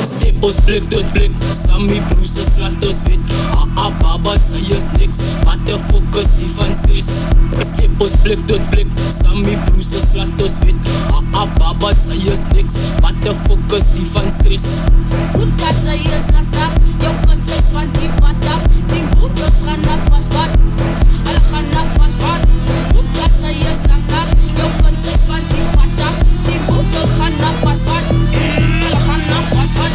Step ons blik tot blik, Sammy broers laat ons weet. Baba, sy is niks, wat de focus die van stress. Step ons blik tot blik, Sammy broers laat ons weet. Baba, sy is niks, wat de focus die van stress. Hoe dat sy is lastig, jou kind sy is van die pad af. Die moeders gaan na vastvat, hulle gaan na vastvat. Hoe dat sy is lastig, jou kind sy is van die pad af. Die moeders gaan na vastvat, hulle gaan na vastvat.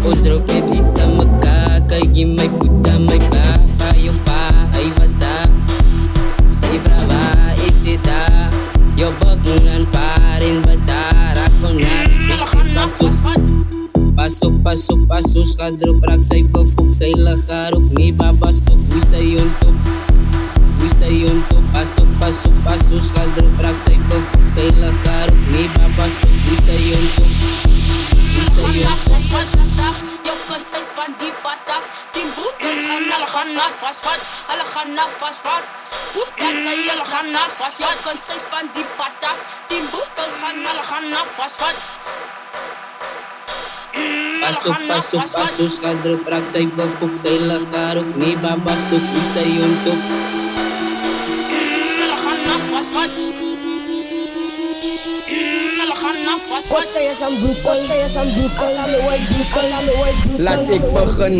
Ons drop het iets aan mekaar, kyk in my poeta, my pa. Van jou pa, hy was daar. Sy brava, ek sit daar. Jou bak moet aanvaar en betaar. Raak van haar, hulle gaan na vastvat. Pas op, schat drop, raak sy bevok. Sy lig haar ook nie, baba stop. Hoe stay on top? Pas op, schat drop, raak sy bevok. Sy lig haar ook nie, baba stop. Hoe stay on top? Vanaf sy is lastig, jou kind sy is van die pad af. Die boeters gaan, hulle gaan na vastvat. Hulle gaan na vastvat. Boeters sy is gaan na vastvat. Jou kind sy is van die pad af. Die boeters gaan, hulle gaan na vastvat. Pas op, schat drop, raak sy bevok. Sy lig haar ook nie, baba stop. Hoe stay on top? Hulle gaan na vastvat. Sy is aan bloedkol, laat ek begin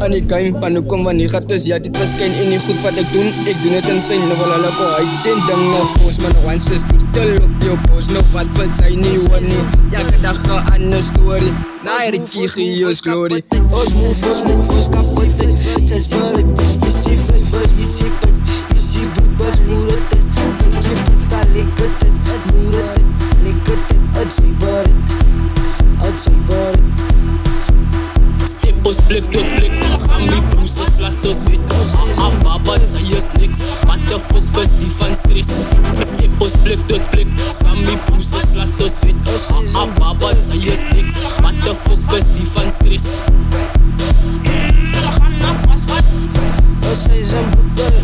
in die game van hoekom wanneer gaat dus ja dit verskyn en nie goed wat ek doen het in sy nou wil hulle kom uit en ding na poos maar nou aan sis boetel op jou poos nou wat wil sy nie hoor nie elke dag een ander story na Ricky Gio's glory ons move, ons kan fit it. Sy is vir het, jy sê flavor, jy sê pit. Jy sê boeters, moer het het. Kijk jy boeta, lekker dit. Moer het het, lekker dit. Het sy vir het. Step ons blik tot blik, Sammy broers laat ons weet. Baba, sy is niks, wat de focus die van stress. Step ons blik tot blik, Sammy broers laat ons weet. Baba, sy is niks, wat de focus die van stress. Hulle gaan na vastvat. Sy is aan boetel,